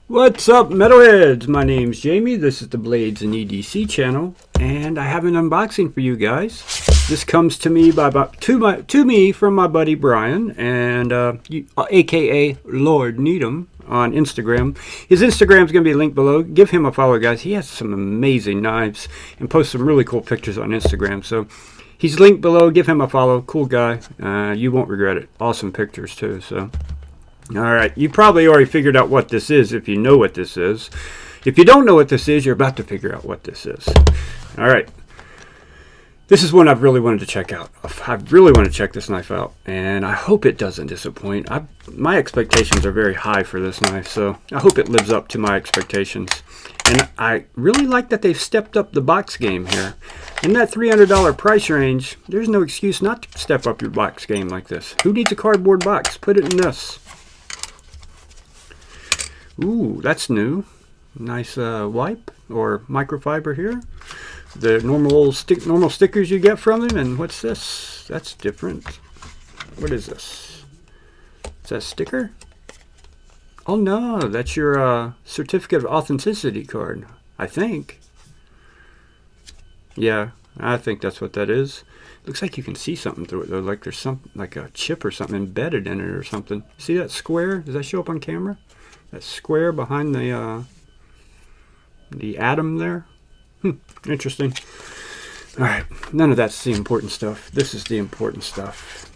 What's up, metalheads? My name's Jamie. This is the Blades and EDC channel, and I have an unboxing for you guys. This comes to me to me from my buddy Brian, and aka Lord Needham on Instagram. His Instagram's gonna be linked below. Give him a follow, guys. He has some amazing knives and posts some really cool pictures on Instagram. So he's linked below. Give him a follow. Cool guy. You won't regret it. Awesome pictures too. So. Alright, you probably already figured out what this is if you know what this is. If you don't know what this is, you're about to figure out what this is. Alright, this is one I've really wanted to check out. I really want to check this knife out, and I hope it doesn't disappoint. My expectations are very high for this knife, so I hope it lives up to my expectations. And I really like that they've stepped up the box game here. In that $300 price range, there's no excuse not to step up your box game like this. Who needs a cardboard box? Put it in this. Ooh, that's new. Nice wipe or microfiber here. The normal stickers you get from them. And what's this? That's different. What is this? Is that a sticker? Oh no, that's your certificate of authenticity card, I think. Yeah, I think that's what that is. Looks like you can see something through it though, like there's like a chip or something embedded in it or something. See that square? Does that show up on camera? That square behind the atom there. Interesting. All right, none of that's the important stuff. This is the important stuff.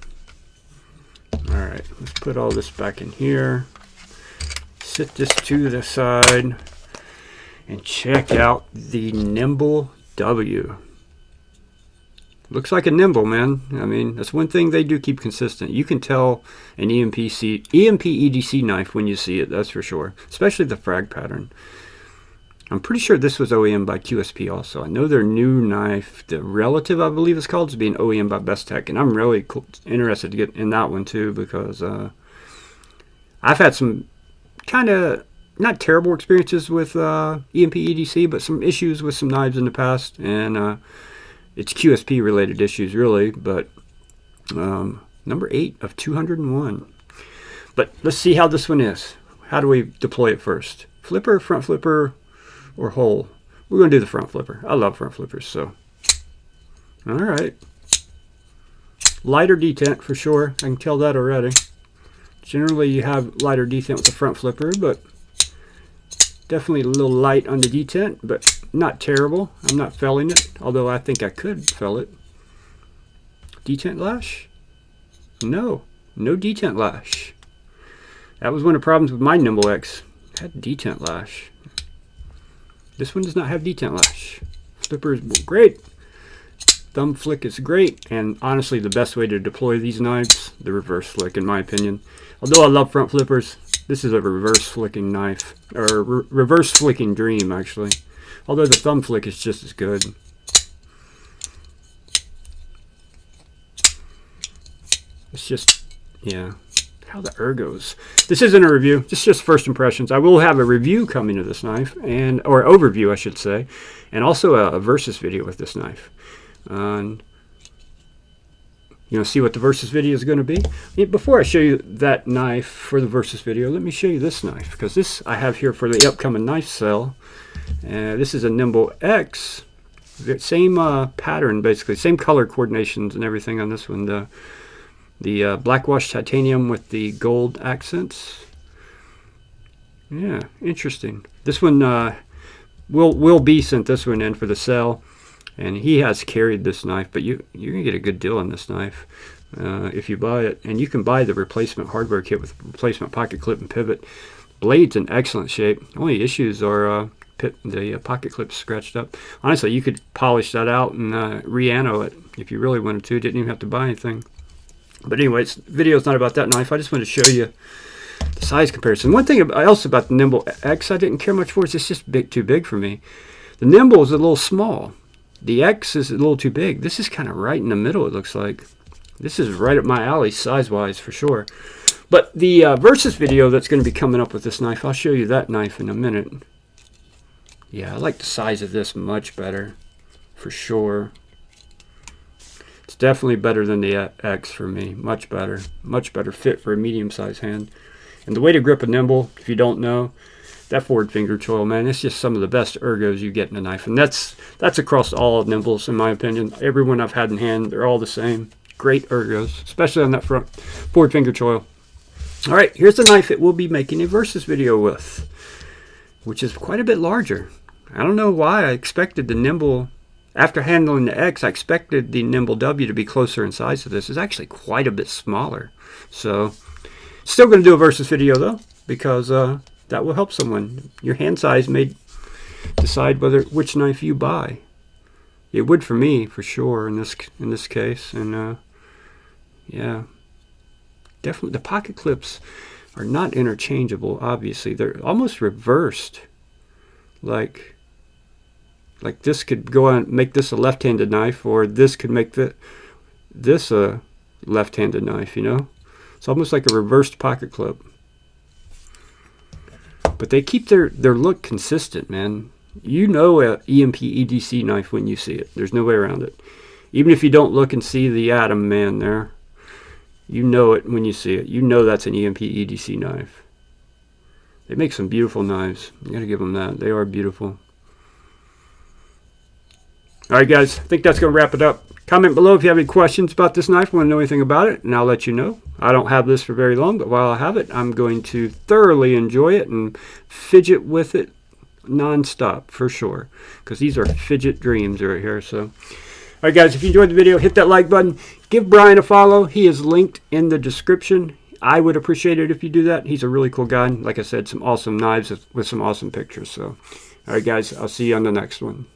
All right, let's put all this back in here. Sit this to the side and check out the Nymble W. Looks like a Nymble, man. I mean, that's one thing they do keep consistent. You can tell an EMP EDC knife when you see it, that's for sure. Especially the frag pattern. I'm pretty sure this was OEM by QSP also. I know their new knife, the Relative, I believe it's called, is being OEM by Best Tech. And I'm really interested to get in that one too, because I've had some kind of not terrible experiences with EMP EDC, but some issues with some knives in the past. And it's QSP related issues really, but number 8 of 201. But let's see how this one is. How do we deploy it first? Flipper, front flipper, or hole? We're going to do the front flipper. I love front flippers, so. Alright. Lighter detent for sure. I can tell that already. Generally you have lighter detent with the front flipper, but definitely a little light on the detent, but not terrible. I'm not felling it, although I think I could fell it. Detent lash? No detent lash. That was one of the problems with my Nymble X. It had detent lash. This one does not have detent lash. Flipper is great. Thumb flick is great, and honestly the best way to deploy these knives, the reverse flick in my opinion. Although I love front flippers, this is a reverse flicking knife, or reverse flicking dream actually. Although the thumb flick is just as good. It's just, yeah, how the ergos. This isn't a review, just first impressions. I will have a review coming to this knife, or overview I should say, and also a versus video with this knife. You know, see what the versus video is going to be. Before I show you that knife for the versus video, let me show you this knife, because this I have here for the upcoming knife sale. This is a Nymble X. Same pattern, basically, same color coordinations and everything on this one. The blackwash titanium with the gold accents. Yeah, interesting. This one Will B sent this one in for the sale. And he has carried this knife, but you're going to get a good deal on this knife if you buy it. And you can buy the replacement hardware kit with replacement pocket clip and pivot. Blade's in excellent shape. Only issues are the pocket clip's scratched up. Honestly, you could polish that out and re-anno it if you really wanted to. Didn't even have to buy anything. But anyways, the video's not about that knife. I just wanted to show you the size comparison. One thing else about the Nymble X I didn't care much for is it's just too big for me. The Nymble is a little small. The X is a little too big. This is kind of right in the middle, it looks like. This is right up my alley size-wise for sure. But the versus video that's going to be coming up with this knife, I'll show you that knife in a minute. Yeah, I like the size of this much better, for sure. It's definitely better than the X for me. Much better fit for a medium-sized hand. And the way to grip a Nymble, if you don't know, that forward finger choil, man, it's just some of the best ergos you get in a knife. And that's across all of Nymbles, in my opinion. Everyone I've had in hand, they're all the same. Great ergos, especially on that front forward finger choil. All right, here's the knife that we'll be making a versus video with, which is quite a bit larger. I don't know why I expected the Nymble, after handling the X, I expected the Nymble W to be closer in size to this. It's actually quite a bit smaller. So, still going to do a versus video though, because that will help someone. Your hand size may decide which knife you buy. It would for me, for sure, in this case. And yeah, definitely the pocket clips are not interchangeable. Obviously, they're almost reversed. Like this could go on make this a left-handed knife, or this could make this a left-handed knife. You know, it's almost like a reversed pocket clip. But they keep their look consistent, man. You know a EMP EDC knife when you see it. There's no way around it. Even if you don't look and see the atom man there, you know it when you see it. You know that's an EMP EDC knife. They make some beautiful knives. You gotta give them that. They are beautiful. Alright guys, I think that's going to wrap it up. Comment below if you have any questions about this knife, want to know anything about it, and I'll let you know. I don't have this for very long, but while I have it, I'm going to thoroughly enjoy it and fidget with it non-stop for sure, because these are fidget dreams right here. So, alright guys, if you enjoyed the video, hit that like button. Give Brian a follow. He is linked in the description. I would appreciate it if you do that. He's a really cool guy. Like I said, some awesome knives with some awesome pictures. So, alright guys, I'll see you on the next one.